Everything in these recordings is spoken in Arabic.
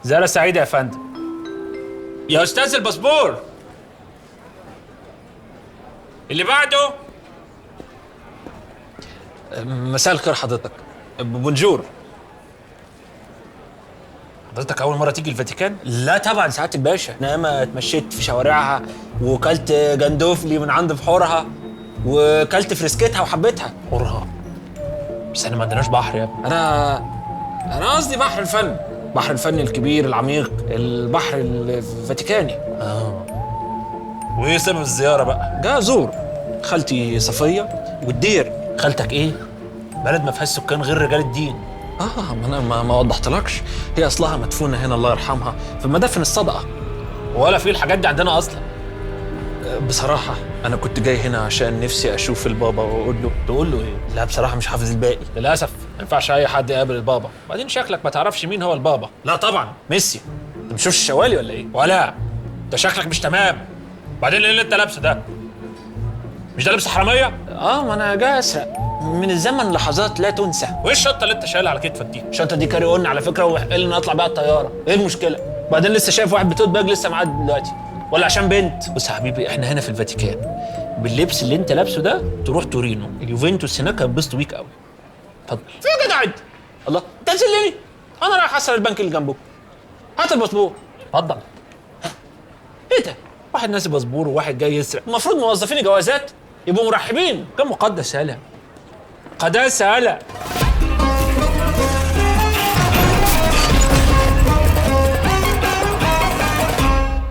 زيارة سعيدة يا فندم. يا أستاذ الباسبور اللي بعده. مساء الخير حضرتك. بونجور. حضرتك أول مرة تيجي الفاتيكان؟ لا طبعا سعادة الباشا، انا ما اتمشيت في شوارعها وكلت جندوفلي من عند بحورها وكلت فريسكتها وحبيتها. حورها؟ بس احنا ما عندناش بحر يا ابني. انا قصدي بحر الفن، بحر الفن الكبير العميق، البحر الفاتيكاني. وايه سبب الزيارة بقى؟ جاي ازور خالتي صفية والدير. خالتك ايه؟ بلد ما فيهاش سكان غير رجال الدين. ما انا ما وضحتلكش، هي اصلها مدفونة هنا الله يرحمها في مدافن الصدقة. ولا في الحاجات دي عندنا اصلا. بصراحة أنا كنت جاي هنا عشان نفسي أشوف البابا وأقول له. تقول له ايه؟ لا بصراحة مش حافظ الباقي. للاسف ما ينفعش اي حد يقابل البابا، بعدين شكلك ما تعرفش مين هو البابا. لا طبعا ميسي. أنت مش شفتش الشوالي ولا إيه؟ ولا انت شكلك مش تمام. بعدين ايه اللي انت لابسه ده؟ مش ده لبس حراميه؟ ما أنا جاي أسرق من الزمن لحظات لا تنسى. وايه الشنطه اللي انت شايلها على كتفك دي؟ الشنطة دي كاري أون على فكرة، وقال لي أطلع بيها الطيارة. إيه المشكلة؟ بعدين لسه شايف واحد بتوت باج لسه معدي دلوقتي، ولا عشان بنت؟ بص يا حبيبي، احنا هنا في الفاتيكان، باللبس اللي انت لابسه ده تروح تورينو، اليوفنتوس هناك هينبسطوا بيك قوي. اتفضل. في يا جدع أنت؟ الله تنزل لي، أنا رايح أسرق البنك اللي جنبه. هات الباسبور. اتفضل. إيه ده؟ واحد ناسي باسبور وواحد جاي يسرق. المفروض موظفين الجوازات يبقوا مرحبين. كم مقدس يالا، قداسه يالا.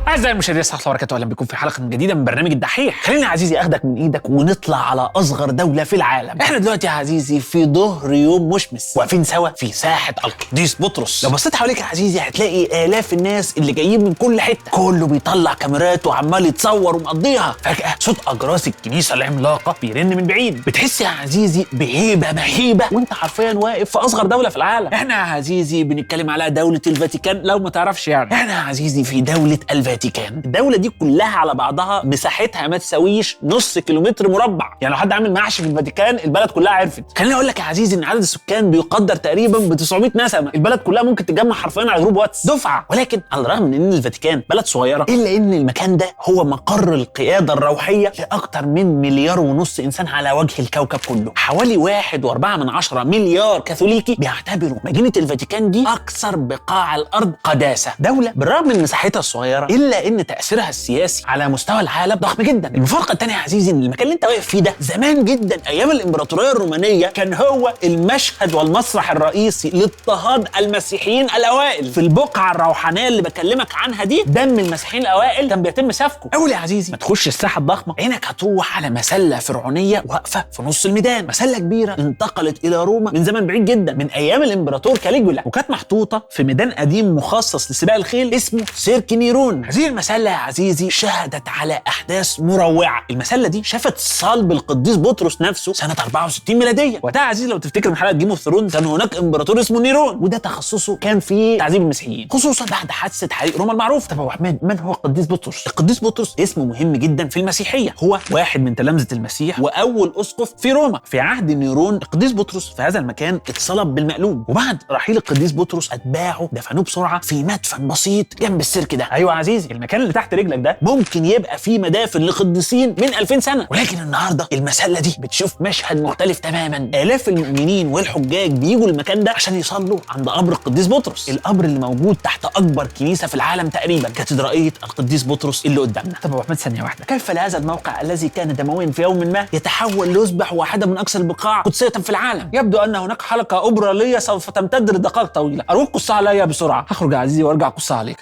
أعزائي المشاهدين السلام عليكم ورحمة الله وبركاته، أهلا بكم في حلقة جديدة من برنامج الدحيح. خليني يا عزيزي أخدك من إيدك ونطلع على أصغر دولة في العالم. إحنا دلوقتي يا عزيزي في ظهر يوم مشمس، واقفين سوا في ساحة القديس بطرس. لو بصيت حواليك يا عزيزي هتلاقي آلاف الناس اللي جايين من كل حتة، كله بيطلع كاميرات وعمال يتصور ومقضيها. فجأة صوت أجراس الكنيسة العملاقة بيرن من بعيد، بتحس يا عزيزي بهيبة مهيبة وأنت حرفيا واقف في أصغر دولة في العالم. إحنا يا عزيزي بنتكلم على دولة الفاتيكان، لو ما تعرفش يعني. إحنا يا عزيزي في دولة الفاتيكان. الدولة دي كلها على بعضها مساحتها ما تساويش نص كيلومتر مربع، يعني لو حد عامل محشي في الفاتيكان البلد كلها عرفت. خليني اقول لك يا عزيزي ان عدد السكان بيقدر تقريبا ب 900 نسمة، البلد كلها ممكن تتجمع حرفيا على جروب واتس دفعة. ولكن على الرغم من ان الفاتيكان بلد صغيرة، الا ان المكان ده هو مقر القيادة الروحية لاكثر من 1.5 مليار انسان على وجه الكوكب كله. حوالي 1.4 مليار كاثوليكي بيعتبروا مدينة الفاتيكان دي اكثر بقاع الارض قداسة. دولة بالرغم من مساحتها الصغيرة الا ان تأثيرها السياسي على مستوى العالم ضخم جدا. المفارقة الثانية يا عزيزي ان المكان اللي انت واقف فيه ده زمان جدا ايام الامبراطورية الرومانية كان هو المشهد والمسرح الرئيسي لاضطهاد المسيحيين الاوائل. في البقعة الروحانية اللي بكلمك عنها دي دم المسيحيين الاوائل كان بيتم سفكه. اول يا عزيزي ما تخش الساحة الضخمة عينك هتروح على مسلة فرعونية واقفة في نص الميدان، مسلة كبيرة انتقلت الى روما من زمن بعيد جدا من ايام الامبراطور كاليجولا، وكانت محطوطة في ميدان قديم مخصص لسباق الخيل اسمه سيرك نيرون. هذه المسلة يا عزيزي شهدت على احداث مروعه. المسله دي شافت صلب القديس بطرس نفسه سنه 64 ميلاديه. وقتها يا عزيزي لو تفتكر من حلقه جيم اوف ثرونز كان هناك امبراطور اسمه نيرون، وده تخصصه كان في تعذيب المسيحيين خصوصا بعد حادثه حريق روما المعروف. طب يا ابو حماد، من هو القديس بطرس؟ القديس بطرس اسمه مهم جدا في المسيحيه، هو واحد من تلامذه المسيح واول اسقف في روما. في عهد نيرون القديس بطرس في هذا المكان اتصلب بالمقلوب، وبعد رحيل القديس بطرس اتباعه دفنوه بسرعه في مدفن بسيط جنب السيرك ده. ايوه يا عزيزي، المكان اللي تحت رجلك ده ممكن يبقى فيه مدافن لقديسين من 2000 سنة، ولكن النهاردة المسلة دي بتشوف مشهد مختلف تماما. آلاف المؤمنين والحجاج بيجوا المكان ده عشان يصلوا عند قبر القديس بطرس، القبر اللي موجود تحت أكبر كنيسة في العالم تقريبا، كاتدرائية القديس بطرس اللي قدامنا. طب يا أبو أحمد ثانية واحدة، كيف لهذا الموقع الذي كان دمويا في يوم ما يتحول ليصبح واحدة من أكثر البقاع قدسية في العالم؟ يبدو أن هناك حلقة أوبرالية سوف تمتد لدقائق طويلة. أروح قصها عليا بسرعة، هخرج يا عزيزي وأرجع قصها عليك.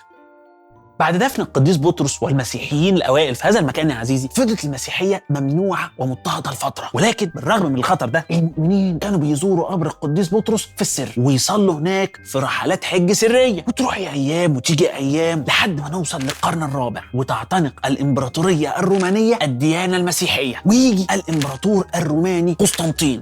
بعد دفن القديس بطرس والمسيحيين الاوائل في هذا المكان يا عزيزي، فضلت المسيحيه ممنوعه ومضطهده لفتره، ولكن بالرغم من الخطر ده المؤمنين كانوا بيزوروا قبر القديس بطرس في السر ويصلوا هناك في رحلات حج سريه، وتروح ايام وتيجي ايام لحد ما نوصل للقرن الرابع وتعتنق الامبراطوريه الرومانيه الديانه المسيحيه، ويجي الامبراطور الروماني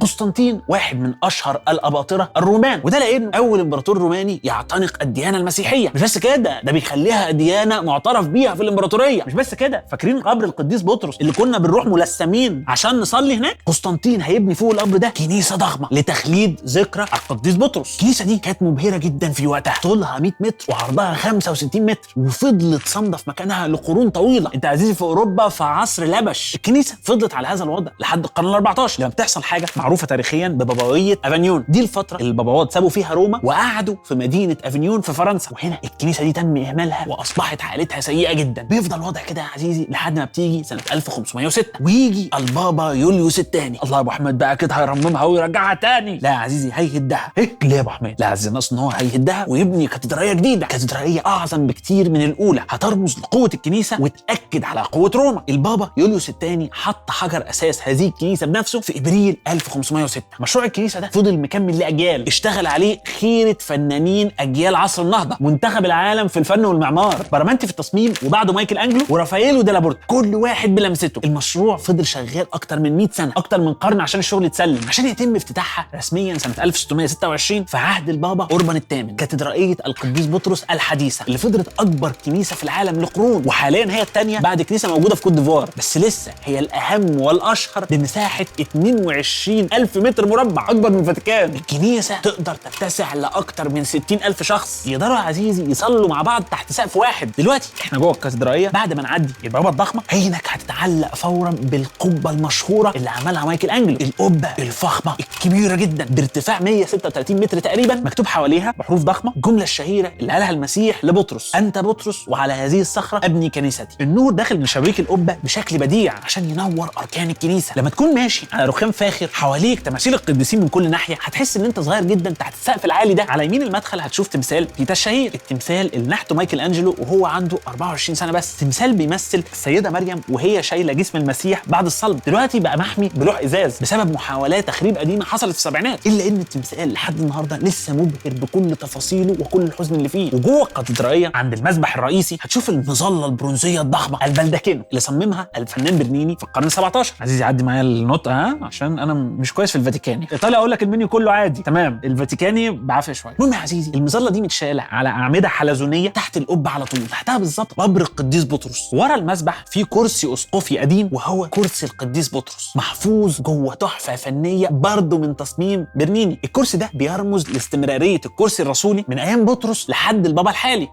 قسطنطين واحد من اشهر الاباطره الرومان، وده لانه اول امبراطور روماني يعتنق الديانه المسيحيه. مش بس كده، ده بيخليها ديانه مكانه معترف بيها في الامبراطوريه. مش بس كده، فاكرين قبر القديس بطرس اللي كنا بنروح ملثمين عشان نصلي هناك؟ قسطنطين هيبني فوق القبر ده كنيسه ضخمه لتخليد ذكرى القديس بطرس. الكنيسه دي كانت مبهره جدا في وقتها، طولها 100 متر وعرضها 65 متر، وفضلت صامده في مكانها لقرون طويله. انت عزيزي في اوروبا في عصر لبش، الكنيسه فضلت على هذا الوضع لحد القرن ال14 لما بتحصل حاجه معروفه تاريخيا ببابويه افانيون. دي الفتره اللي البابوات سابوا فيها روما وقعدوا في مدينه افانيون في فرنسا، وهنا الكنيسه دي تم اهمالها واصبحت حالتها سيئه جدا. بيفضل الوضع كده يا عزيزي لحد ما بتيجي سنه 1506 ويجي البابا يوليوس الثاني. الله يا ابو حميد بقى كده هيرممها ويرجعها تاني. لا يا عزيزي هيهدها. ايه ليه يا ابو حميد؟ لا عزيزي ناقص ان هو هيهدها ويبني كاتدرائيه جديده، كاتدرائيه اعظم بكتير من الاولى، هترمز لقوه الكنيسه وتاكد على قوه روما. البابا يوليوس الثاني حط حجر اساس هذه الكنيسه بنفسه في ابريل 1506. مشروع الكنيسه ده فضل مكمل لاجيال، اشتغل عليه خيره فنانين اجيال عصر النهضه، منتخب العالم في الفن والمعمار، برامانتي في التصميم، وبعده مايكل انجلو ورافائيل ديلابورتا، كل واحد بلمسته. المشروع فضل شغال اكتر من 100 سنه، اكتر من قرن عشان الشغل يتسلم، عشان يتم افتتاحها رسميا سنه 1626 في عهد البابا اوربان الثامن، كاتدرائيه القديس بطرس الحديثه اللي فضلت اكبر كنيسه في العالم لقرون، وحاليا هي الثانيه بعد كنيسه موجوده في كوت ديفوار، بس لسه هي الاهم والاشهر بمساحه 22,000 متر مربع، اكبر من الفاتيكان. الكنيسه تقدر تتسع لاكتر من 60,000 شخص يقدروا يا عزيزي يصلوا مع بعض تحت سقف واحد. دلوقتي احنا جوه الكاتدرائيه، بعد ما نعدي البوابه الضخمه عينك هتتعلق فورا بالقبه المشهوره اللي عملها مايكل انجلو، القبه الفخمه الكبيره جدا بارتفاع 136 متر تقريبا، مكتوب حواليها بحروف ضخمه الجمله الشهيره اللي قالها المسيح لبطرس: انت بطرس وعلى هذه الصخره ابني كنيستي. النور داخل من شبابيك القبه بشكل بديع عشان ينور اركان الكنيسه. لما تكون ماشي على رخام فاخر حواليك تماثيل القديسين من كل ناحيه، هتحس ان انت صغير جدا تحت السقف العالي ده. على يمين المدخل هتشوف تمثال بيتا الشهير، التمثال اللي نحته مايكل انجلو وهو عنده 24 سنه بس. تمثال بيمثل السيده مريم وهي شايله جسم المسيح بعد الصلب، دلوقتي بقى محمي بلوح ازاز بسبب محاولات تخريب قديمه حصلت في السبعينات، الا ان التمثال لحد النهارده لسه مبهر بكل تفاصيله وكل الحزن اللي فيه. وجوه الكاتدرائيه عند المسبح الرئيسي هتشوف المظله البرونزيه الضخمه البلدكينو اللي صممها الفنان برنيني في القرن ال17. عزيزي عدي معايا النطق عشان انا مش كويس في الفاتيكاني. ايطاليا اقول لك المنيو كله عادي تمام، الفاتيكاني بعافيه شويه. المهم يا عزيزي المظله دي متشاله على اعمده حلزونيه تحت القبه على طول، تحتها بالظبط قبر القديس بطرس. ورا المسبح في كرسي اسقفي قديم وهو كرسي القديس بطرس، محفوظ جوه تحفه فنيه برضه من تصميم برنيني. الكرسي ده بيرمز لاستمراريه الكرسي الرسولي من ايام بطرس لحد البابا الحالي.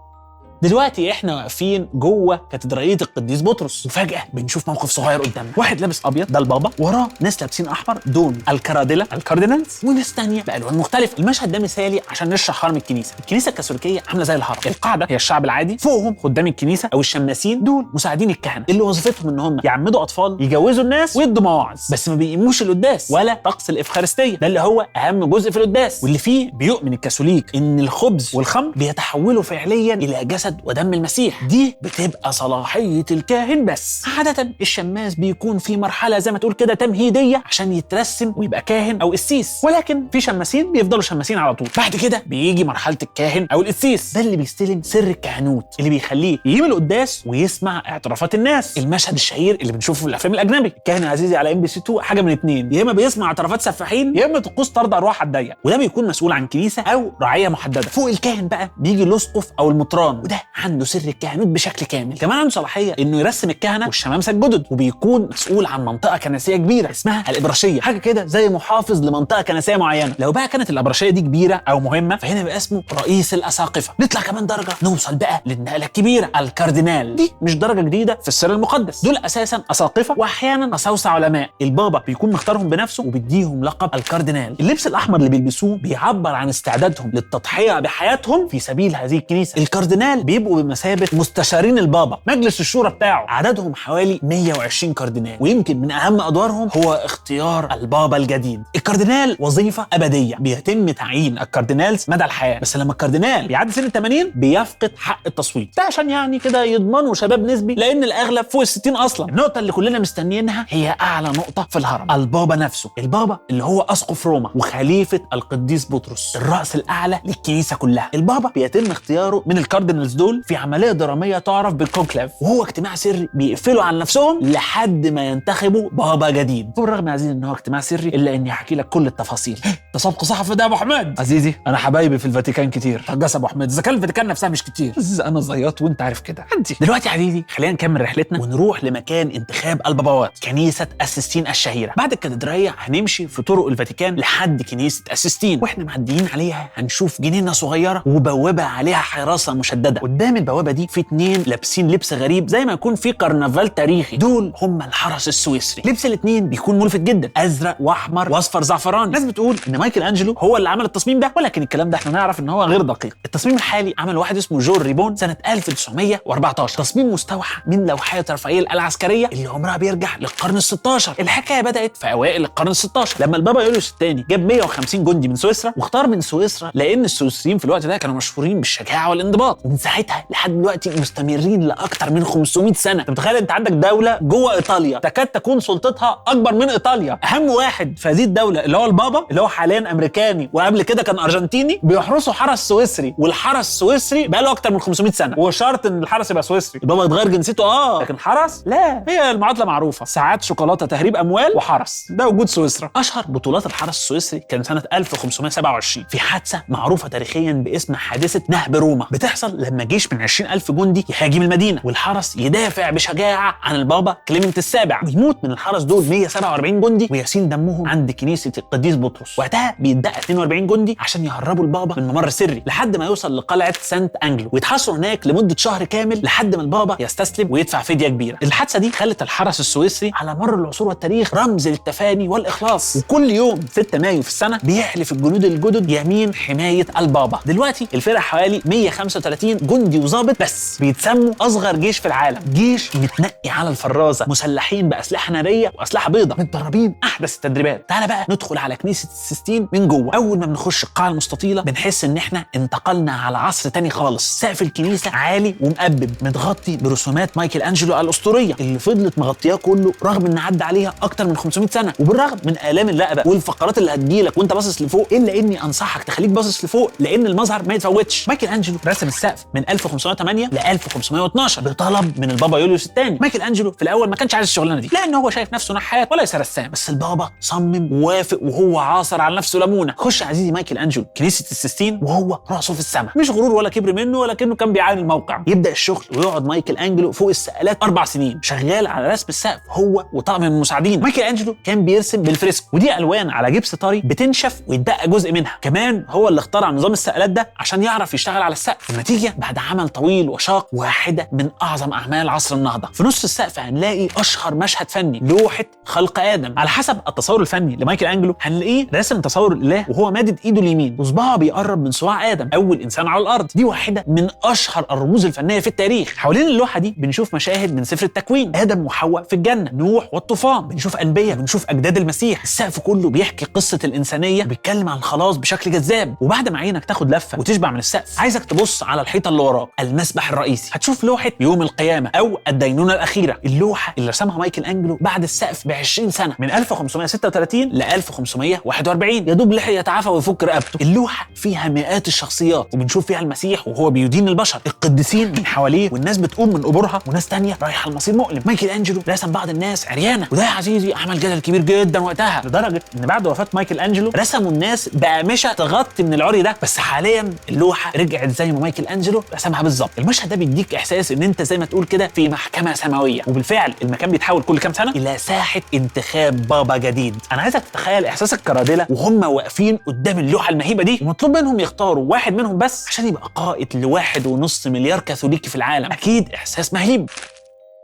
دلوقتي احنا واقفين جوه كاتدرائيه القديس بطرس، وفجاه بنشوف موقف صغير قدامنا، واحد لابس ابيض ده البابا، وراه ناس لابسين احمر دول الكرادله الكاردينالز، وناس ثانيه بالوان مختلفه. المشهد ده مثالي عشان نشرح هرم الكنيسه. الكنيسه الكاثوليكيه عامله زي الهرم، القاعده هي الشعب العادي، فوقهم خدام الكنيسه او الشماسين، دول مساعدين الكهنه اللي وظيفتهم ان هم يعمدوا اطفال، يجوزوا الناس، ويدوا مواعظ، بس ما بيقيموش القداس ولا طقس الافخارستيه، ده اللي هو اهم جزء في القداس، واللي فيه بيؤمن الكاثوليك ان الخبز والخمر بيتحولوا فعليا الى جسد ودم المسيح. دي بتبقى صلاحيه الكاهن بس. عاده الشماس بيكون في مرحله زي ما تقول كده تمهيديه عشان يترسم ويبقى كاهن او قسيس، ولكن في شماسين بيفضلوا شماسين على طول. بعد كده بيجي مرحله الكاهن او القسيس، ده اللي بيستلم سر الكهنوت اللي بيخليه يقيم القداس ويسمع اعترافات الناس. المشهد الشهير اللي بنشوفه في الافلام الاجنبي، الكاهن العزيزي على MBC 2 حاجه من اتنين، يا اما بيسمع اعترافات سفاحين يا اما طقوس طرد ارواح على الضيق، وده بيكون مسؤول عن كنيسه او رعيه محدده. فوق الكاهن بقى بيجي الاسقف او المطران، وده عنده سر الكهنوت بشكل كامل، كمان عنده صلاحيه انه يرسم الكهنه والشمامسه الجدد، وبيكون مسؤول عن منطقه كنسيه كبيره اسمها الابراشيه، حاجه كده زي محافظ لمنطقه كنسيه معينه. لو بقى كانت الابراشيه دي كبيره او مهمه فهنا بقى اسمه رئيس الاساقفه. نطلع كمان درجه نوصل بقى للنقله الكبيره الكاردينال، دي مش درجه جديده في السر المقدس، دول اساسا اساقفه واحيانا اساوسه علماء، البابا بيكون مختارهم بنفسه وبيديهم لقب الكاردينال. اللبس الاحمر اللي بيلبسوه بيعبر عن استعدادهم للتضحيه بحياتهم في سبيل هذه الكنيسه. الكاردينال بيبقوا بمثابه مستشارين البابا، مجلس الشورى بتاعه، عددهم حوالي 120 كاردينال، ويمكن من اهم ادوارهم هو اختيار البابا الجديد. الكاردينال وظيفه ابديه، بيتم تعيين الكاردينالز مدى الحياه، بس لما الكاردينال بيعدي سن 80 بيفقد حق التصويت، ده عشان يعني كده يضمنوا شباب نسبي، لان الاغلب فوق ال60 اصلا. النقطه اللي كلنا مستنيينها هي اعلى نقطه في الهرم، البابا نفسه، البابا اللي هو اسقف روما وخليفه القديس بطرس، الراس الاعلى للكنيسه كلها. البابا بيتم اختياره من الكاردينالز دول في عمليه دراميه تعرف بالكونكلاف، وهو اجتماع سري بيقفلوا عن نفسهم لحد ما ينتخبوا بابا جديد. بالرغم يا عزيزي ان هو اجتماع سري الا اني هحكي لك كل التفاصيل. ده سبق صحفي ده يا ابو حميد. عزيزي انا حبايبي في الفاتيكان كتير. هجاس يا ابو حميد، اذا كان الفاتيكان نفسها مش كتير. انا زياط وانت عارف كده. عندي دلوقتي يا عزيزي خلينا نكمل رحلتنا ونروح لمكان انتخاب الباباوات، كنيسه اسيستين الشهيره. بعد الكاتدرائيه هنمشي في طرق الفاتيكان لحد كنيسه اسيستين، واحنا معديين عليها هنشوف جنينه صغيره وبوابه عليها حراسه مشدده. قدام البوابه دي في 2 لابسين لبس غريب زي ما يكون في كرنفال تاريخي، دول هم الحرس السويسري. لبس الاثنين بيكون ملفت جدا، ازرق واحمر واصفر زعفراني. ناس بتقول ان مايكل انجلو هو اللي عمل التصميم ده، ولكن الكلام ده احنا نعرف ان هو غير دقيق. التصميم الحالي عمل واحد اسمه جون ريبون سنه 1914، تصميم مستوحى من لوحات رافائيل العسكريه اللي عمرها بيرجع للقرن ال16. الحكايه بدات في اوائل القرن ال16 لما البابا يوليوس الثاني جاب 150 جندي من سويسرا، واختار من سويسرا لان السويسريين في الوقت ده كانوا مشهورين بالشجاعه والانضباط، ومن ساعتها لحد دلوقتي مستمرين لاكثر من 500 سنه. انت متخيل انت عندك دوله جوه ايطاليا تكاد تكون سلطتها اكبر من ايطاليا، اهم واحد في هذه الدوله اللي هو البابا اللي هو حاليا امريكاني وقبل كده كان ارجنتيني، بيحرسوا حرس سويسري، والحرس السويسري بقى له اكتر من 500 سنه. وشرط ان الحرس يبقى سويسري، البابا يتغير جنسيته لكن حرس لا. هي المعادله معروفه، ساعات شوكولاته تهريب اموال وحرس، ده وجود سويسرا. اشهر بطولات الحرس السويسري كان سنه 1527 في حادثه معروفه تاريخيا باسم حادثه نهب روما، بتحصل لما جيش من 20,000 جندي يهاجم المدينه والحرس يدافع بشجاعه عن البابا كليمنت السابع، ويموت من الحرس دول 147 جندي ويسيل دمهم عند كنيسه القديس بطرس. وقتها بيتبقى 42 جندي عشان يهربوا البابا من ممر سري لحد ما يوصل لقلعه سانت انجلو، ويتحاصروا هناك لمده شهر كامل لحد ما البابا يستسلم ويدفع فديه كبيره. الحادثه دي خلت الحرس السويسري على مر العصور والتاريخ رمز للتفاني والاخلاص، وكل يوم 6 مايو في السنه بيحلف الجنود الجدد يمين حمايه البابا. دلوقتي الفرقه حوالي 135 جندي وظابط بس، بيتسموا اصغر جيش في العالم، جيش متنقي على الفرازه، مسلحين باسلحه ناريه واسلحه بيضاء، متدربين احدث التدريبات. تعال بقى ندخل على كنيسه السيستين من جوه. اول ما بنخش القاعه المستطيله بنحس ان احنا انتقلنا على عصر تاني خالص. سقف الكنيسه عالي ومقبب متغطي برسومات مايكل انجلو الاسطوريه اللي فضلت مغطياه كله رغم ان عدى عليها اكتر من 500 سنه، وبالرغم من الام اللقبه والفقرات اللي هتجيلك وانت باصص لفوق، الا اني انصحك تخليك باصص لفوق لان المظهر ما يتفوتش. مايكل انجلو رسم السقف من 1508 ل 1512 بطلب من البابا يوليوس الثاني. مايكل انجلو في الاول ما كانش عايز الشغلانه دي لان هو شايف نفسه نحات وليس رسام، بس البابا صمم ووافق وهو عاصر على نفسه ليمونه. خش عزيزي مايكل انجلو كنيسه السيستين وهو راسه في السماء، مش غرور ولا كبر منه ولكنه كان بيعاني الموقع. يبدا الشغل ويقعد مايكل انجلو فوق السقالات 4 سنين شغال على رسم السقف هو وطاقم من المساعدين. مايكل انجلو كان بيرسم بالفريسكو، ودي الوان على جبس طري بتنشف ويتبقى جزء منها. كمان هو اللي اخترع نظام السقالات ده عشان يعرف يشتغل على السقف. النتيجه بعد عمل طويل وشاق واحده من اعظم اعمال عصر النهضه. في نص السقف هنلاقي اشهر مشهد فني، لوحه خلق ادم. على حسب التصور الفني لمايكل انجلو هنلاقيه راسم تصور الاله وهو مادد ايده اليمين وصباعه بيقرب من صباع ادم اول انسان على الارض. دي واحده من اشهر الرموز الفنيه في التاريخ. حوالين اللوحه دي بنشوف مشاهد من سفر التكوين، ادم وحواء في الجنه، نوح والطوفان، بنشوف انبياء، بنشوف اجداد المسيح. السقف كله بيحكي قصه الانسانيه وبيتكلم عن الخلاص بشكل جذاب. وبعد ما عينك تاخد لفه وتشبع من السقف عايزك تبص على الحيطه اللي وراك، المسبح الرئيسي. هتشوف لوحه يوم القيامه او الدينونه الاخيره، اللوحه اللي رسمها مايكل انجلو بعد السقف ب 20 سنه من 1536 ل 1541، يا دوب لحق يتعافى ويفك رقبته. اللوحه فيها مئات الشخصيات وبنشوف فيها المسيح وهو بيدين البشر، القديسين من حواليه والناس بتقوم من قبورها وناس تانية رايحه المصير مؤلم. مايكل انجلو رسم بعض الناس عريانه، وده يا عزيزي عمل جدل كبير جدا وقتها، لدرجه ان بعد وفاه مايكل انجلو رسموا الناس بقمشه تغطي من العري ده. بس حاليا اللوحه رجعت زي ما مايكل انجلو رسمها بالظبط. المشهد ده بيديك احساس ان انت زي ما تقول كده في محكمه سماويه، وبالفعل المكان بيتحول كل كام سنه الى ساحه انتخاب بابا جديد. انا عايزك تتخيل احساس الكرادله وهم واقفين قدام اللوحه المهيبه دي ومطلوب منهم يختاروا واحد منهم بس عشان يبقى قائد ل1.5 مليار كاثوليكي في العالم. اكيد احساس مهيب.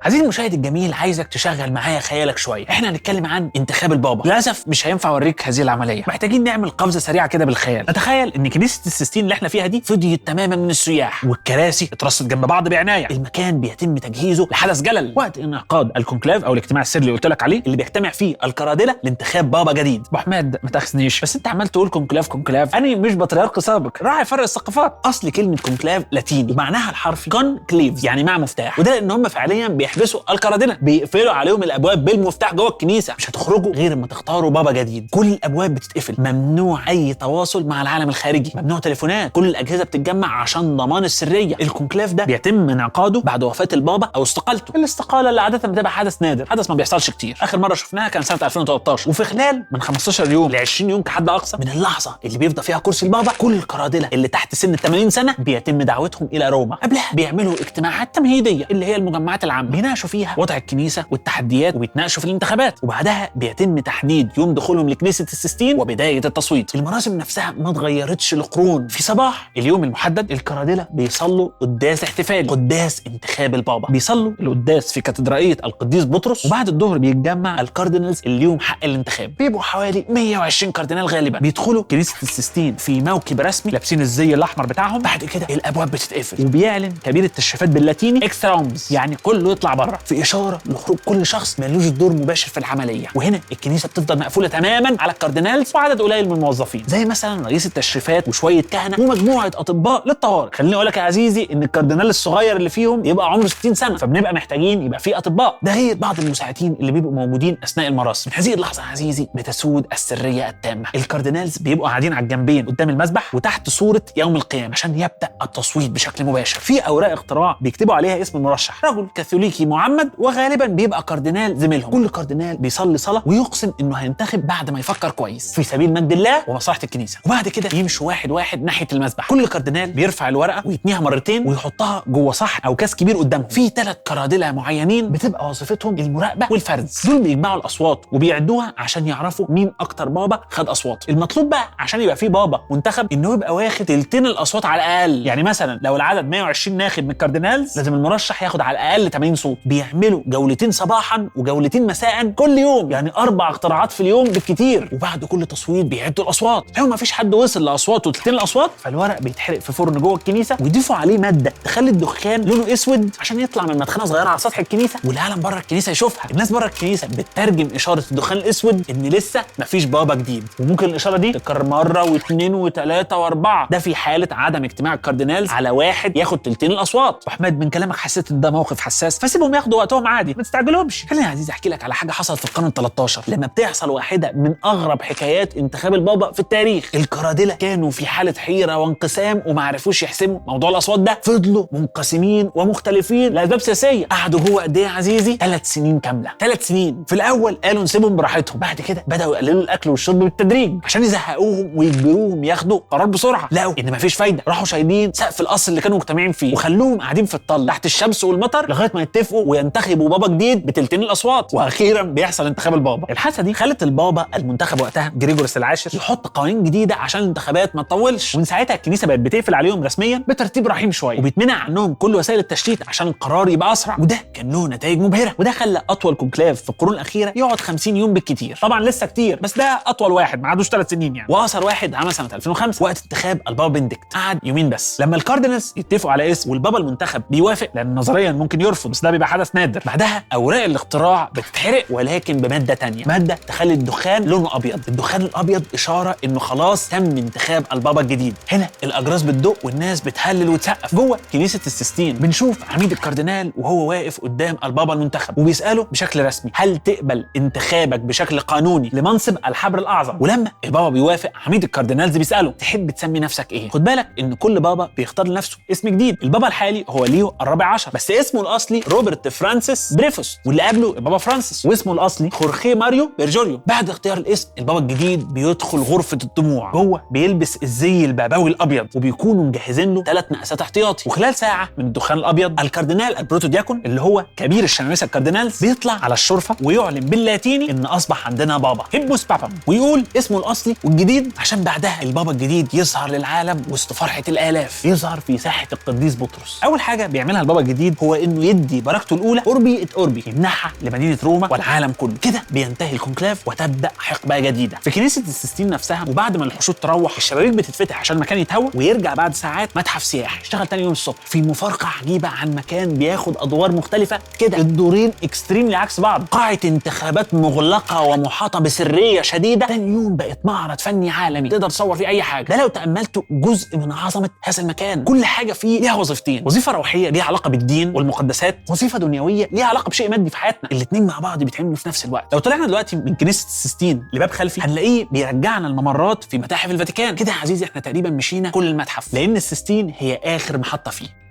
عزيزي المشاهد الجميل، عايزك تشغل معايا خيالك شويه. احنا هنتكلم عن انتخاب البابا. للاسف مش هينفع اوريك هذه العمليه، محتاجين نعمل قفزه سريعه كده بالخيال. نتخيل ان كنيسه السيستين اللي احنا فيها دي فضيت تماما من السياح والكراسي اترصت جنب بعض بعنايه. المكان بيتم تجهيزه لحدث جلل وقت انعقاد الكونكلاف او الاجتماع السري اللي قلت لك عليه، اللي بيجتمع فيه الكرادله لانتخاب بابا جديد. ابو حماد ما تاخذنيش، بس انت عمال تقول كونكلاف انا مش بطريرك سابق، راعي فرق الثقافات. اصل كلمه كونكلاف لاتيني ومعناها الحرفي كونكليف يعني مع مفتاح، وده لان هم فعليا بيحبسوا الكاردينال، بيقفلوا عليهم الابواب بالمفتاح جوه الكنيسه، مش هتخرجوا غير اما تختاروا بابا جديد. كل الابواب بتتقفل، ممنوع اي تواصل مع العالم الخارجي، ممنوع تليفونات، كل الاجهزه بتتجمع عشان ضمان السريه. الكونكلاف ده بيتم انعقاده بعد وفاه البابا او استقالته، الاستقاله اللي عاده بتبقى حدث نادر، حدث ما بيحصلش كتير. اخر مره شفناها كان سنه 2013، وفي خلال من 15 يوم ل 20 يوم كحد اقصى من اللحظه اللي بيفضى فيها كرسي البابا، كل القرادله اللي تحت سن 80 سنه بيتم دعوتهم الى روما. قبلها بيعملوا اجتماعات تمهيديه اللي هي المجمعات العامه، بيناقشوا فيها وضع الكنيسه والتحديات، وبيتناقشوا في الانتخابات، وبعدها بيتم تحديد يوم دخولهم لكنيسه السيستين وبدايه التصويت. المراسم نفسها ما اتغيرتش لقرون. في صباح اليوم المحدد القرادله بيصلوا قداس احتفالي، قداس انتخاب البابا. بيصلوا القداس في كاتدرائيه القديس بطرس، وبعد الظهر بيتجمع الكاردينالز اللي ليهم حق الانتخاب، بيبقوا حوالي 120 كاردينال غالبا، بيدخلوا كنيسه السيستين في موكب رسمي لابسين الزي الاحمر بتاعهم. بعد كده الابواب بتتقفل وبيعلن كبير التشريفات باللاتيني اكسترا اومز، يعني كله يطلع بره، في اشاره لخروج كل شخص مالوش دور مباشر في العمليه. وهنا الكنيسه بتفضل مقفوله تماما على الكاردينالز وعدد قليل من الموظفين، زي مثلا رئيس التشريفات وشويه كهنه ومجموعه اطباء للطوارئ. خليني اقول لك يا عزيزي ان الكاردينال الصغير اللي فيهم يبقى عمره 60 سنه، فبنبقى محتاجين يبقى فيه اطباء، ده غير بعض المساعدين اللي بيبقوا موجودين اثناء المراسم. في هذه اللحظه يا عزيزي بتسود السريه التامه. الكاردينالز بيبقوا قاعدين على الجنبين قدام المسبح وتحت صوره يوم القيامه عشان يبدا التصويت بشكل مباشر. في اوراق اقتراع بيكتبوا عليها اسم المرشح، رجل كاثوليكي معمد، وغالبا بيبقى كاردينال زميلهم. كل كاردينال بيصلي صلاه ويقسم انه هينتخب بعد ما يفكر كويس في سبيل مجد الله ومصلحه الكنيسه، وبعد كده يمشوا واحد واحد ناحيه المسبح. كل كاردينال بيرفع الورقه ويتنيها مرتين ويحطها جوه صح او كاس كبير قدامهم. في 3 كرادله معينين بتبقى وظيفتهم المراقبه والفرز، دول بيجمعوا الاصوات وبيعدوها عشان يعرفوا مين اكتر بابا خد اصوات. المطلوب بقى عشان يبقى في بابا منتخب انه يبقى واخد تلتين الاصوات على الاقل، يعني مثلا لو العدد 120 ناخب من الكاردينالز لازم المرشح ياخد على الاقل 80 صوت. بيعملوا جولتين صباحا وجولتين مساء كل يوم، يعني 4 اقتراعات في اليوم بالكتير، وبعد كل تصويت بيعدوا الاصوات. لو ما فيش حد وصل لاصوات وتلتين الاصوات فالورق بيتحرق في فرن جوه الكنيسه ويضيفوا عليه ماده تخلي الدخان لونه اسود عشان يطلع من مدخنه صغيره على سطح الكنيسه والعالم بره الكنيسه يشوفها. الناس بره الكنيسه بتترجم اشاره الدخان الاسود ان لسه ما فيش بابا جديد، وممكن الاشاره دي تتكرر مره واثنين وثلاثه واربعه، ده في حاله عدم اجتماع الكاردينالز على واحد ياخد تلتين الاصوات. واحمد من كلامك حسيت ان ده موقف حساس، فسيبهم ياخدوا وقتهم عادي، ما تستعجلهمش. خليني يا عزيزي احكي لك على حاجه حصلت في القرن ال13 لما بتحصل واحده من اغرب حكايات انتخاب البابا في التاريخ. الكرادله كانوا في حاله حيره وانقسام وما عرفوش يحسموا موضوع الاصوات ده، فضلوا منقسمين ومختلفين لاسباب سياسيه. قعدوا جوه قد ايه يا عزيزي؟ 3 سنين كامله. 3 سنين. في الاول قالوا نسيبهم براحتهم، بعد كده بداوا يقللوا الاكل والشرب بالتدريج عشان يزهقوهم ويجبروهم ياخدوا قرار بسرعه. لقوا ان مفيش فايده، راحوا شايلين سقف القصر اللي كانوا مجتمعين فيه وخلوهم قاعدين في الطل تحت الشمس والمطر لغايه ما يتفقوا وينتخبوا بابا جديد بتلتين الاصوات، واخيرا بيحصل انتخاب البابا. الحادثه دي خلت البابا المنتخب وقتها جريجورس العاشر يحط قوانين جديده عشان الانتخابات ما تطولش، ومن ساعتها الكنيسه بقت بتقفل عليهم رسميا بترتيب رحيم شويه وبيتمنع عنهم كل وسائل التشتيت عشان القرار يبقى اسرع، وده كان له نتائج مبهره. وده خلى اطول كونكلاف في القرون الاخيره يقعد 50 يوم بالكتير، طبعا لسه كتير بس ده اطول واحد ما عادوش 3 سنين يعني. واقصر واحد عمل سنه 2005 وقت انتخاب البابا بنديكت، قعد يومين بس. لما الكاردينالز يتفقوا على اسم والبابا المنتخب بيوافق لان نظريا ممكن يرفض بس ده بيبقى حدث نادر، بعدها اوراق الاقتراع بتتحرق ولكن بماده تانية، ماده تخلي الدخان لونه ابيض. الدخان الابيض اشاره انه خلاص تم انتخاب البابا الجديد. هنا الاجراس بتدق والناس بتهلل وتسقف. جوه كنيسه السيستين بنشوف عميد الكاردينال وهو واقف قدام البابا المنتخب وبيساله بشكل رسمي هل تقبل انتخابك بشكل قانوني لمنصب الحبر الاعظم. ولما البابا بيوافق عميد الكاردينالز بيساله تحب تسمي نفسك ايه؟ خد بالك ان كل بابا بيختار لنفسه اسم جديد. البابا الحالي هو ليو الرابع عشر بس اسمه الاصلي روبرت فرانسيس بريفوس، واللي قبله البابا فرانسيس واسمه الاصلي خورخي ماريو بيرجوريو. بعد اختيار الاسم البابا الجديد بيدخل غرفه الدموع، جوه بيلبس الزي البابوي الابيض وبيكونوا مجهزين له 3 مقاسات احتياطي، وخلال ساعه من الدخان الابيض الكاردينال البروتودياكون اللي هو كبير الشمامسه الكاردينالز بيطلع على الشرفه ويعلن باللاتيني ان اصبح عندنا بابا هيبوس بابام، ويقول اسمه الاصلي والجديد عشان بعدها البابا الجديد يظهر للعالم وسط فرحه الالاف، يظهر في ساحه القديس بطرس. اول حاجه بيعملها البابا الجديد هو انه يدي بركته الاولى اوربي ات اوربي، يمنحها لمدينه روما والعالم كله. كده بينتهي الكونكلاف وتبدا حقبه جديده في كنيسه السيستين نفسها. وبعد ما الحشود تروح الشبابيك بتتفتح عشان المكان يتهوى ويرجع بعد ساعات متحف سياحي اشتغل تاني يوم الصبح في مفارقه عجيبه عن مكان بياخد ادوار مختلفه كده، الدورين اكستريملي عكس بعض. قاعه انتخابات مغلقه ومحاطه بسريه شديده، تاني يوم بقت معرض فني عالمي تقدر تصور فيه اي حاجه. ده لو تاملته جزء من عظمه هذا المكان، كل حاجه فيه ليها وظيفتين، وظيفه روحيه ليها علاقه بالدين والمقدسات، وظيفه وصفه دنيويه ليها علاقه بشيء مادي في حياتنا، الاثنين مع بعض بيتعملوا في نفس الوقت. لو طلعنا دلوقتي من كنيسه السيستين لباب خلفي هنلاقيه بيرجعنا الممرات في متاحف الفاتيكان. كده يا عزيزي احنا تقريبا مشينا كل المتحف، لان السيستين هي اخر محطه فيه.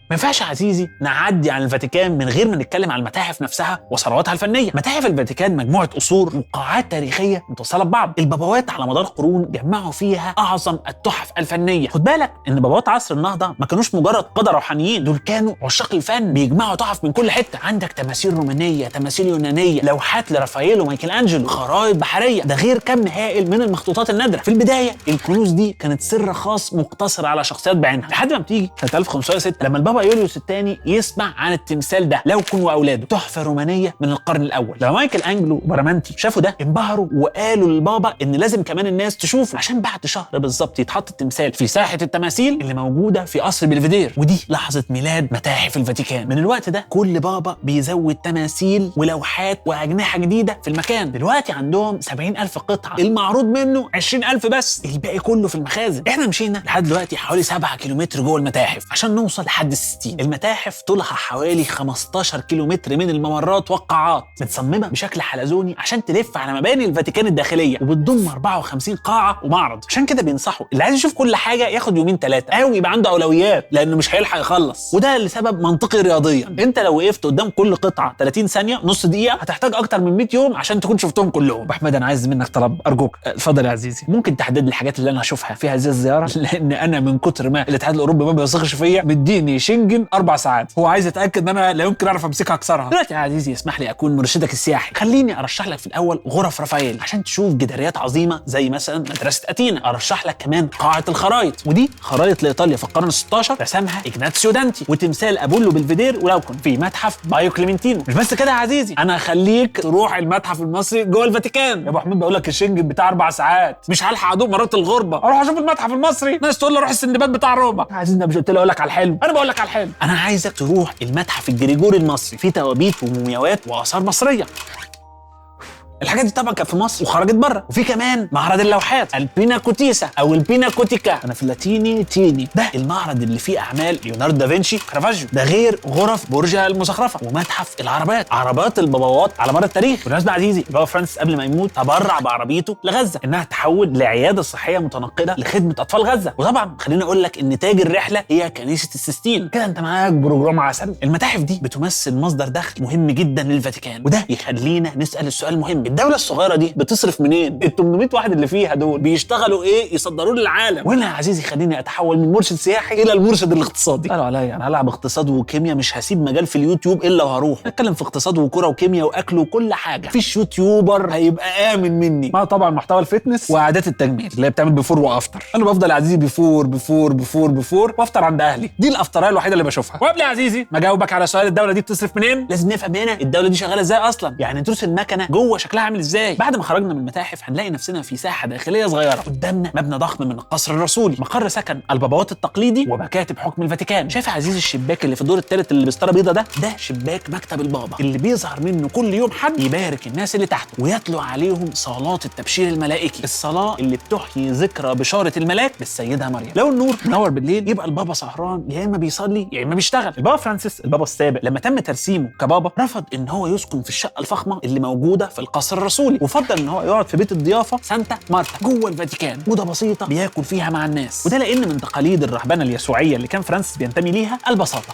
ما ينفعش يا عزيزي نعدي عن الفاتيكان من غير ما نتكلم عن المتاحف نفسها وثرواتها الفنيه. متاحف الفاتيكان مجموعه قصور وقاعات تاريخيه متصله ببعض. البابوات على مدار قرون جمعوا فيها اعظم التحف الفنيه. خد بالك ان بابوات عصر النهضه ما كانوش مجرد قاده روحانيين، دول كانوا عشاق الفن، بيجمعوا تحف من كل حته. عندك تماثيل رومانيه، تماثيل يونانيه، لوحات لرافائيل ومايكل انجلو، خرائط بحريه، ده غير كم هائل من المخطوطات النادره. في البدايه الكنوز دي كانت سر خاص مقتصر على شخصيات بعينها، لحد ما بتيجي سنه 1506 لما البابا يوليوس الثاني يسمع عن التمثال ده لوكن واولاده، تحفه رومانيه من القرن الاول. لما مايكل انجلو وبرامانتي شافوا ده انبهروا وقالوا للبابا ان لازم كمان الناس تشوفه، عشان بعد شهر بالظبط يتحط التمثال في ساحه التماثيل اللي موجوده في قصر بلفيدير. ودي لحظه ميلاد متاحف الفاتيكان. من الوقت ده كل بابا بيزود تماثيل ولوحات واجنحه جديده في المكان. دلوقتي عندهم 70,000 قطعه، المعروض منه 20,000 بس، الباقي كله في المخازن. احنا مشينا لحد دلوقتي حوالي 7 كيلومتر جوه المتاحف عشان نوصل لحد السيستين. المتاحف طولها حوالي 15 كيلومتر من الممرات والقاعات، متصممه بشكل حلزوني عشان تلف على مباني الفاتيكان الداخليه، وبتضم 54 قاعه ومعرض. عشان كده بينصحوا اللي عايز يشوف كل حاجه ياخد يومين 3 او يبقى عنده اولويات، لانه مش هيلحق يخلص. وده لسبب منطقي رياضيا، انت لو وقفت قدام كل قطعه 30 ثانيه نص دقيقه هتحتاج اكتر من 100 يوم عشان تكون شفتهم كلهم. ابو احمد انا عايز منك طلب ارجوك. اتفضل يا عزيزي. ممكن تحدد لي الحاجات اللي انا هشوفها في هذه الزياره؟ لان انا من كتر ما الاتحاد الاوروبي ما بيثقش فيا مديني شنجن 4 ساعات، هو عايز اتاكد ان انا لا يمكن اعرف امسكها اكسرها. دلوقتي يا عزيزي اسمح لي اكون مرشدك السياحي. خليني ارشح لك في الاول غرف رافائيل عشان تشوف جداريات عظيمه زي مثلا مدرسه اتينا. ارشح لك كمان قاعه الخرايط، ودي خرايط لايطاليا في القرن 16 رسمها اجناتسيو دانتي، وتمثال ابولو بلفيدير ولوكن في متحف بايو كليمنتينو. مش بس كده يا عزيزي، انا هخليك تروح المتحف المصري جوه الفاتيكان. يا ابو حميد بقول لك الشنجن بتاع 4 ساعات، مش هلحق ادوق مرات الغربه اروح اشوف المتحف المصري. ناس تقول لي روح السندباد بتاع روما. يا عزيزي مش قلت لي اقول لك على الحلو؟ انا بقول لك على الحلو. انا عايزك تروح المتحف الجريجوري المصري، فيه توابيت ومومياوات واثار مصريه. الحاجات دي طبعا كانت في مصر وخرجت بره. وفي كمان معرض اللوحات البيناكوتيسا او البيناكوتيكا، انا في اللاتيني تيني، ده المعرض اللي فيه اعمال ليوناردو دافنشي كرافاجيو. ده غير غرف برجها المزخرفه ومتحف العربات، عربات الباباوات على مر التاريخ. بالمناسبه عزيزي البابا فرانسيس قبل ما يموت تبرع بعربيته لغزه انها تحول لعياده صحيه متنقله لخدمه اطفال غزه. وطبعا خليني اقول لك ان تاج الرحله هي كنيسه السيستين. كده انت معاك بروجرام عسل. المتاحف دي بتمثل مصدر دخل مهم جدا للفاتيكان، وده يخلينا نسال السؤال المهم: الدوله الصغيره دي بتصرف منين؟ ال 800 واحد اللي فيها دول بيشتغلوا ايه يصدروه للعالم؟ وهنا يا عزيزي خليني اتحول من مرشد سياحي الى المرشد الاقتصادي. قالوا عليا انا هلعب اقتصاد وكيمياء، مش هسيب مجال في اليوتيوب الا وهروح اتكلم في اقتصاد وكوره وكيمياء واكل وكل حاجه. مفيش يوتيوبر هيبقى امن مني، مع طبعا محتوى الفتنس وعادات التجميل اللي هي بتعمل بيفور وافتر. انا بفضل يا عزيزي بيفور بيفور بيفور بيفور وافطر عند اهلي، دي الافطرايه الوحيده اللي بشوفها. وقبل يا عزيزي ما جاوبك على سؤال الدوله دي بتصرف منين، لازم نفهم هنا الدوله دي شغاله ازاي اصلا، يعني تروس المكنه جوه شكلها عامل ازاي. بعد ما خرجنا من المتاحف هنلاقي نفسنا في ساحه داخليه صغيره، قدامنا مبنى ضخم من القصر الرسولي، مقر سكن البابوات التقليدي ومكاتب حكم الفاتيكان. شايف يا عزيزي الشباك اللي في الدور الثالث اللي بستاره بيضه ده شباك مكتب البابا اللي بيظهر منه كل يوم حد يبارك الناس اللي تحته ويتلو عليهم صلاه التبشير الملائكي، الصلاه اللي بتحيي ذكرى بشاره الملاك بالسيده مريم. لو النور منور بالليل يبقى البابا سهران، يا اما بيصلي يا اما بيشتغل. البابا فرانسيس البابا السابق لما تم ترسيمه كبابا رفض ان هو يسكن في الشقه الفخمه اللي موجوده في القصر الرسولي، وفضل ان هو يقعد في بيت الضيافه سانتا مارتا جوه الفاتيكان، اوضه بسيطه بياكل فيها مع الناس. وده لان من تقاليد الرهبنه اليسوعيه اللي كان فرانسيس بينتمي ليها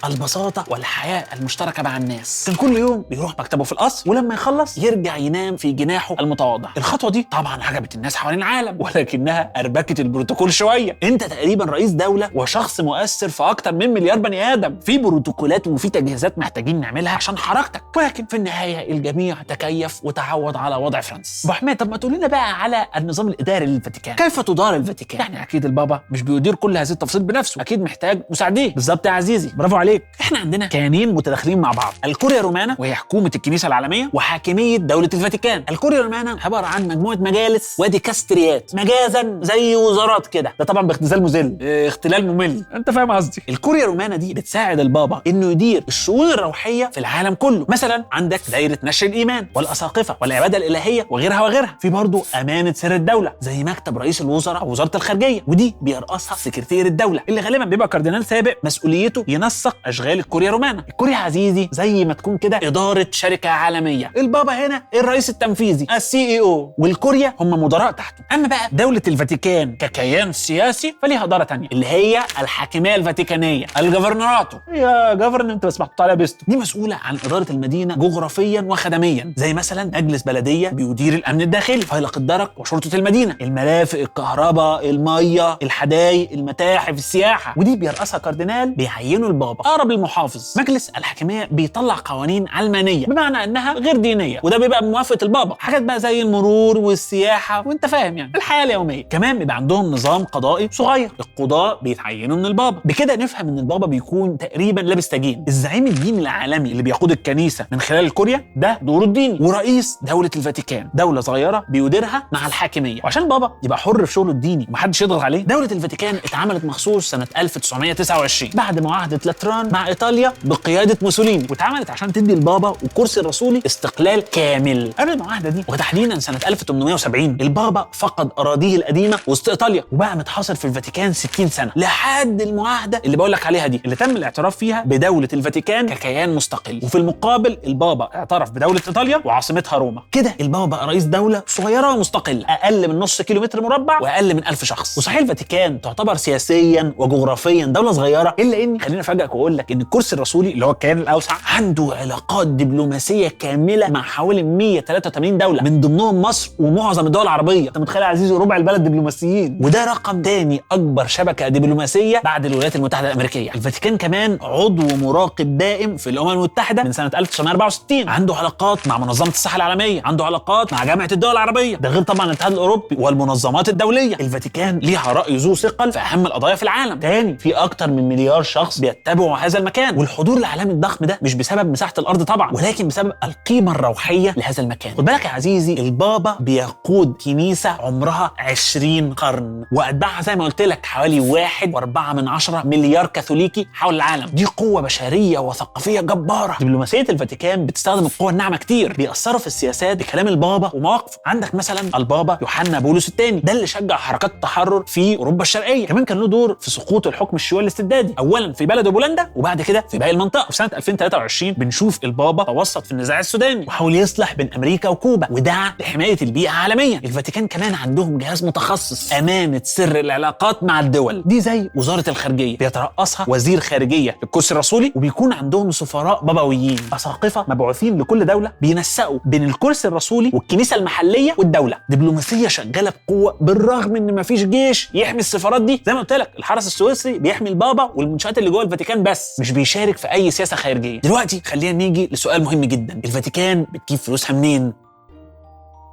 البساطه والحياه المشتركه مع الناس. كان كل يوم بيروح مكتبه في القصر، ولما يخلص يرجع ينام في جناحه المتواضع. الخطوه دي طبعا عجبت الناس حوالين العالم، ولكنها اربكت البروتوكول شويه. انت تقريبا رئيس دوله وشخص مؤثر في اكتر من مليار بني ادم، في بروتوكولات وفي تجهيزات محتاجين نعملها عشان حركتك. ولكن في النهايه الجميع تكيف وتعود على وضع فرانسيس. ابو حميد طب ما تقول لنا بقى على النظام الاداري للفاتيكان، كيف تدار الفاتيكان؟ يعني اكيد البابا مش بيدير كل هذه التفاصيل بنفسه، اكيد محتاج مساعديه. بالظبط يا عزيزي، برافو عليك. احنا عندنا كيانين متداخلين مع بعض: الكوريا رومانا وهي حكومه الكنيسه العالميه، وحاكميه دوله الفاتيكان. الكوريا رومانا عباره عن مجموعه مجالس وديكاستريات، مجازا زي وزارات كده، ده طبعا باختزال مذل، اختلال ممل، انت فاهم قصدي. الكوريا رومانا دي بتساعد البابا انه يدير الشؤون الروحيه في العالم كله. مثلا عندك دايره نشر الايمان والاساقفه والعباده الشهاده الالهيه وغيرها وغيرها. في برضه امانه سر الدوله زي مكتب رئيس الوزراء او وزاره الخارجيه، ودي بيرأسها سكرتير الدوله اللي غالبا بيبقى كاردينال سابق مسؤوليته ينسق اشغال الكوريا رومانا. الكوريا يا عزيزي زي ما تكون كده اداره شركه عالميه، البابا هنا الرئيس التنفيذي CEO، والكوريا هم مدراء تحته. اما بقى دوله الفاتيكان ككيان سياسي فليها اداره ثانيه اللي هي الحاكميه الفاتيكانيه، الجفرنراتو، يا جفرنمنت بس محطوط عليها بيستو. دي مسؤوله عن اداره المدينه جغرافيا وخدميا، زي مثلا مجلس بلديه بيدير الامن الداخلي، فيلق الدرك وشرطه المدينه، المرافق، الكهرباء، الميه، الحدائق، المتاحف، السياحه، ودي بيرأسها كاردينال بيعينوا البابا اقرب للمحافظ. مجلس الحاكميه بيطلع قوانين علمانيه بمعنى انها غير دينيه، وده بيبقى بموافقه البابا، حاجات بقى زي المرور والسياحه وانت فاهم يعني الحياه اليوميه. كمان بيبقى عندهم نظام قضائي صغير، القضاة بيتعينوا من البابا. بكده نفهم ان البابا بيكون تقريبا لابس تاجين، الزعيم الديني العالمي اللي بيقود الكنيسه من خلال الكوريا، ده دوره الديني، ورئيس دوله الفاتيكان دوله صغيره بيديرها مع الحاكميه. وعشان البابا يبقى حر في شغله الديني ومحدش يضغط عليه، دوله الفاتيكان اتعملت مخصوص سنه 1929 بعد معاهده لاتران مع ايطاليا بقياده موسوليني، واتعملت عشان تدي البابا والكرسي الرسولي استقلال كامل. قبل المعاهده دي وتحديدا سنه 1870 البابا فقد اراضيه القديمه وسط ايطاليا وبقى متحاصر في الفاتيكان 60 سنه لحد المعاهده اللي بقول لك عليها دي، اللي تم الاعتراف فيها بدوله الفاتيكان ككيان مستقل. وفي المقابل البابا اعترف بدوله ايطاليا وعاصمتها روما. كده البابا بقى رئيس دوله صغيره ومستقله، اقل من نص كيلومتر مربع واقل من 1000 شخص. وصحيح الفاتيكان تعتبر سياسيا وجغرافيا دوله صغيره، الا اني خليني افاجئك واقول لك ان الكرسي الرسولي اللي هو الكيان الاوسع عنده علاقات دبلوماسيه كامله مع حوالي 183 دوله، من ضمنهم مصر ومعظم الدول العربيه. انت متخيل يا عزيزي ربع البلد دبلوماسيين، وده رقم تاني اكبر شبكه دبلوماسيه بعد الولايات المتحده الامريكيه. الفاتيكان كمان عضو مراقب دائم في الامم المتحده من سنه 1964، عنده علاقات مع منظمه الصحه العالميه، عنده علاقات مع جامعه الدول العربيه، ده غير طبعا الاتحاد الاوروبي والمنظمات الدوليه. الفاتيكان ليها راي ذو ثقل في اهم القضايا في العالم. تاني في اكتر من مليار شخص بيتبعوا هذا المكان، والحضور العالمي الضخم ده مش بسبب مساحه الارض طبعا، ولكن بسبب القيمه الروحيه لهذا المكان. خد بالك يا عزيزي البابا بيقود كنيسه عمرها 20 قرن، واتباعها زي ما قلت لك حوالي 1.4 مليار كاثوليكي حول العالم. دي قوه بشريه وثقافيه جباره. دبلوماسيه الفاتيكان بتستخدم القوه الناعمه كتير، بيأثروا في السياسات بكلام البابا ومواقفه. عندك مثلا البابا يوحنا بولس الثاني، ده اللي شجع حركات التحرر في اوروبا الشرقيه، كمان كان له دور في سقوط الحكم الشيوعي الاستبدادي، اولا في بلده بولندا وبعد كده في باقي المنطقه. وفي سنه 2023 بنشوف البابا توسط في النزاع السوداني وحاول يصلح بين امريكا وكوبا، ودعا لحمايه البيئه عالميا. الفاتيكان كمان عندهم جهاز متخصص امانه سر العلاقات مع الدول، دي زي وزاره الخارجيه بيترأسها وزير خارجيه للكرسي الرسولي، وبيكون عندهم سفراء بابويين اساقفه مبعوثين لكل دوله بينسقوا بين الكرسي الرسولي والكنيسه المحليه والدوله. دبلوماسيه شغاله بقوه بالرغم ان مفيش جيش يحمي السفارات دي. زي ما قلت لك الحرس السويسري بيحمي البابا والمنشات اللي جوه الفاتيكان بس، مش بيشارك في اي سياسه خارجيه. دلوقتي خلينا نيجي لسؤال مهم جدا، الفاتيكان بتجيب فلوسها منين؟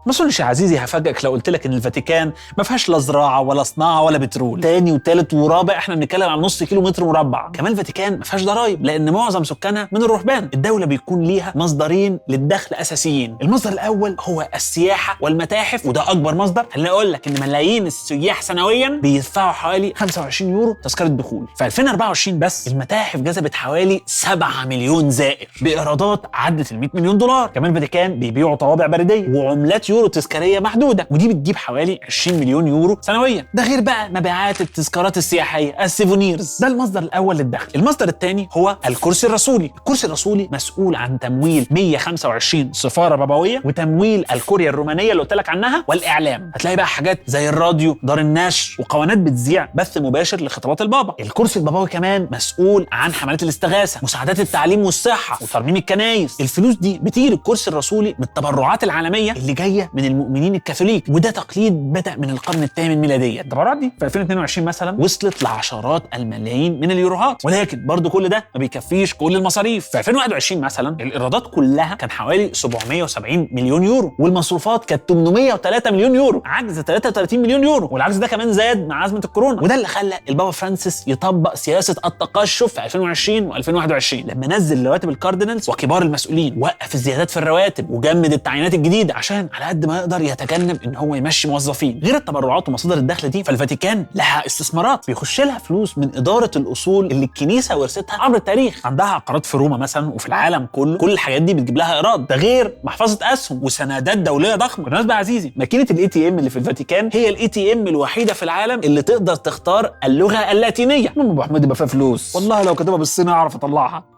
ما اظنش يا عزيزي هفاجئك لو قلت لك ان الفاتيكان ما فيهاش لا زراعه ولا صناعه ولا بترول. تاني وتالت ورابع احنا بنتكلم عن نص كيلومتر مربع. كمان الفاتيكان ما فيهاش ضرايب لان معظم سكانها من الرهبان. الدوله بيكون ليها مصدرين للدخل اساسيين، المصدر الاول هو السياحه والمتاحف، وده اكبر مصدر. خليني اقول لك ان ملايين السياح سنويا بيدفعوا حوالي 25 يورو تذكره دخول. في 2024 بس المتاحف جذبت حوالي 7 مليون زائر بايرادات عدت ال 100 مليون دولار. كمان الفاتيكان بيبيعوا طوابع بريديه وعملات يورو تذكاريه محدوده، ودي بتجيب حوالي 20 مليون يورو سنويا. ده غير بقى مبيعات التذكارات السياحيه السيفونيرز. ده المصدر الاول للدخل. المصدر الثاني هو الكرسي الرسولي. الكرسي الرسولي مسؤول عن تمويل 125 سفاره بابويه وتمويل الكوريا الرومانيه اللي قلت لك عنها والاعلام. هتلاقي بقى حاجات زي الراديو، دار النشر، وقنوات بتذيع بث مباشر لخطابات البابا. الكرسي البابوي كمان مسؤول عن حملات الاستغاثه، مساعدات التعليم والصحه، وترميم الكنائس. الفلوس دي بتيجي الكرسي الرسولي من التبرعات العالميه اللي جايه من المؤمنين الكاثوليك، وده تقليد بدأ من القرن الثامن ميلاديا. التبرعات دي في 2022 مثلا وصلت لعشرات الملايين من اليوروهات، ولكن برضو كل ده ما بيكفيش كل المصاريف. في 2021 مثلا الايرادات كلها كان حوالي 770 مليون يورو، والمصروفات كانت 803 مليون يورو، عجز 33 مليون يورو، والعجز ده كمان زاد مع ازمه الكورونا. وده اللي خلى البابا فرانسيس يطبق سياسه التقشف في 2020 و2021 لما نزل رواتب الكاردينالز وكبار المسؤولين، وقف الزيادات في الرواتب وجمد التعيينات الجديده عشان على قد ما يقدر يتجنب ان هو يمشي موظفين. غير التبرعات ومصادر الدخل دي، فالفاتيكان لها استثمارات بيخش لها فلوس من اداره الاصول اللي الكنيسه ورثتها عبر التاريخ. عندها عقارات في روما مثلا وفي العالم كله، كل الحاجات دي بتجيب لها ايراد، ده غير محفظه اسهم وسندات دوليه ضخمه. بالمناسبه يا عزيزي، ماكينه الاي تي ام اللي في الفاتيكان هي الاي تي ام الوحيده في العالم اللي تقدر تختار اللغه اللاتينيه. ابو احمد يبقى فيها فلوس، والله لو كاتبها بالصيني اعرف اطلعها.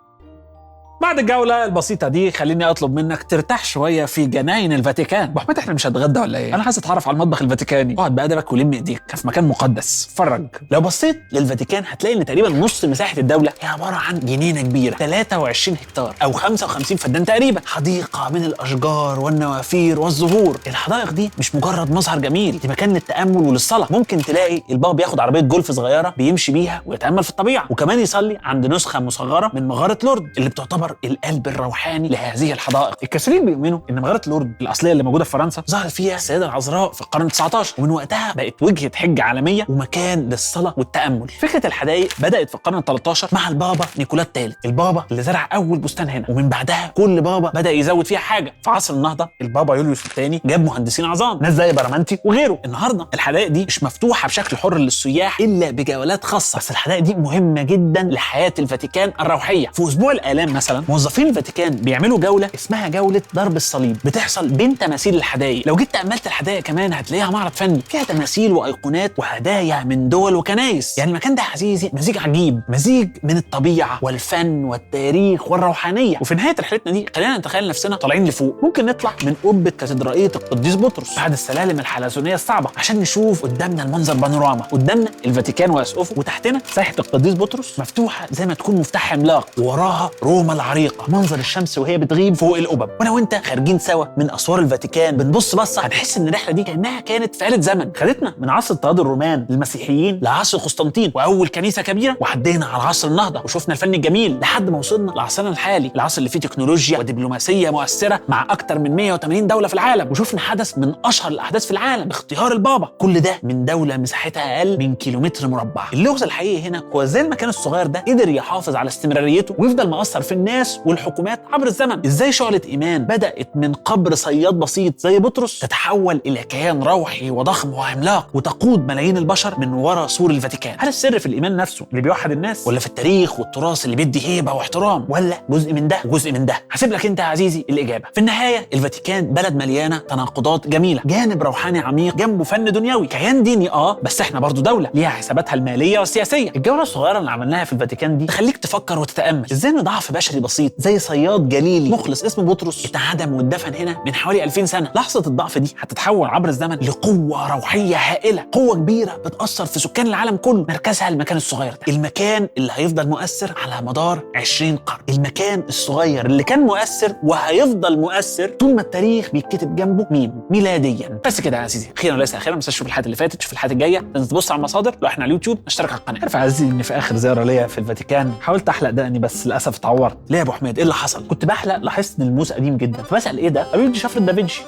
بعد الجولة البسيطة دي خليني أطلب منك ترتاح شوية في جناين الفاتيكان. أبو حميد إحنا مش هنتغدى ولا إيه؟ أنا عايز أتعرف على المطبخ الفاتيكاني. اقعد بأدبك ولم إيديك في مكان مقدس، اتفرج. لو بصيت للفاتيكان هتلاقي إن تقريبا نص مساحة الدولة هي عبارة عن جنينة كبيرة 23 هكتار أو 55 فدان تقريبا، حديقة من الأشجار والنوافير والزهور. الحدائق دي مش مجرد مظهر جميل، دي مكان للتأمل وللصلاة. ممكن تلاقي البابا بياخد عربية جولف صغيرة بيمشي بيها ويتأمل في الطبيعة، وكمان يصلي عند نسخة مصغرة من مغارة لورد اللي بتعتبر القلب الروحاني لهذه الحدائق. الكثيرين بيؤمنوا ان مغاره لورد الاصليه اللي موجوده في فرنسا ظهرت فيها السيده العذراء في القرن ال19، ومن وقتها بقت وجهه حج عالميه ومكان للصلاه والتامل. فكره الحدائق بدات في القرن ال13 مع البابا نيكولا الثالث، البابا اللي زرع اول بستان هنا، ومن بعدها كل بابا بدا يزود فيها حاجه. في عصر النهضه البابا يوليوس الثاني جاب مهندسين عظام، ناس زي برامانتي وغيره. النهارده الحدائق دي مش مفتوحه بشكل حر للسياح الا بجولات خاصه، بس الحدائق دي مهمه جدا لحياه الفاتيكان الروحيه. في اسبوع الالام مثلا موظفين الفاتيكان بيعملوا جوله اسمها جوله ضرب الصليب، بتحصل بين تماثيل الحدائق. لو جيت تأملت الحدائق كمان هتلاقيها معرض فني فيها تماثيل وايقونات وهدايا من دول وكنايس. يعني المكان ده يا عزيزي مزيج عجيب، مزيج من الطبيعه والفن والتاريخ والروحانيه. وفي نهايه رحلتنا دي خلينا نتخيل نفسنا طالعين لفوق، ممكن نطلع من قبه كاتدرائيه القديس بطرس بعد السلالم الحلزونيه الصعبه عشان نشوف قدامنا المنظر بانوراما، قدامنا الفاتيكان واسقفه، وتحتنا ساحه القديس بطرس مفتوحه زي ما تكون مفتاح عملاق، ووراها روما العريقه، منظر الشمس وهي بتغيب فوق القبب. وانا وانت خارجين سوا من اسوار الفاتيكان بنبص بصه هنحس ان الرحله دي كانها كانت في آلة زمن، خدتنا من عصر اضطهاد الرومان للمسيحيين لعصر قسطنطين واول كنيسه كبيره، وعدينا على عصر النهضه وشفنا الفن الجميل لحد ما وصلنا لعصرنا الحالي، العصر اللي فيه تكنولوجيا ودبلوماسيه مؤثره مع اكتر من 180 دوله في العالم، وشفنا حدث من اشهر الاحداث في العالم اختيار البابا، كل ده من دوله مساحتها اقل من كيلومتر مربع. اللغز الحقيقي هنا هو ازاي المكان الصغير ده قدر يحافظ على استمراريته ويفضل مؤثر في الناس والحكومات عبر الزمن. ازاي شعله ايمان بدات من قبر صياد بسيط زي بطرس تتحول الى كيان روحي وضخم وعملاق وتقود ملايين البشر من وراء سور الفاتيكان؟ هل السر في الايمان نفسه اللي بيوحد الناس، ولا في التاريخ والتراث اللي بيدي هيبه واحترام، ولا جزء من ده وجزء من ده؟ هسيب لك انت يا عزيزي الاجابه. في النهايه الفاتيكان بلد مليانه تناقضات جميله، جانب روحاني عميق جنبه فن دنيوي، كيان ديني بس احنا برضو دوله ليها حساباتها الماليه والسياسيه. الجوله الصغيره اللي عملناها في الفاتيكان دي تخليك تفكر وتتامل ازاي ان ضعف بشري بسيط زي صياد جليلي مخلص اسمه بطرس اتعدم واتدفن هنا من حوالي 2000 سنه. لحظه الضعف دي هتتحول عبر الزمن لقوه روحيه هائله، قوه كبيره بتاثر في سكان العالم كله، مركزها المكان الصغير ده، المكان اللي هيفضل مؤثر على مدار 20 قرن، المكان الصغير اللي كان مؤثر وهيفضل مؤثر طول ما التاريخ بيتكتب جنبه ميلاديا. بس كده يا عزيزي، اخيرا وليس اخيرا، ما تنساش تشوف الحلقات اللي فاتت، تشوف الحلقات الجايه، لازم تبص على المصادر، لو احنا على اليوتيوب اشترك على القناه. عارف يا عزيزي ان في اخر زياره ليا في الفاتيكان حاولت احلق دقني بس للاسف اتعورت. ليه يا ابو حميد؟ ايه اللي حصل؟ كنت بحلق لاحظت ان الموس قديم جدا، فبسال ايه ده؟ قالوا لي دي شفره دافنشي.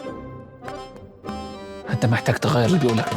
انت محتاج تغير اللي بيقولك.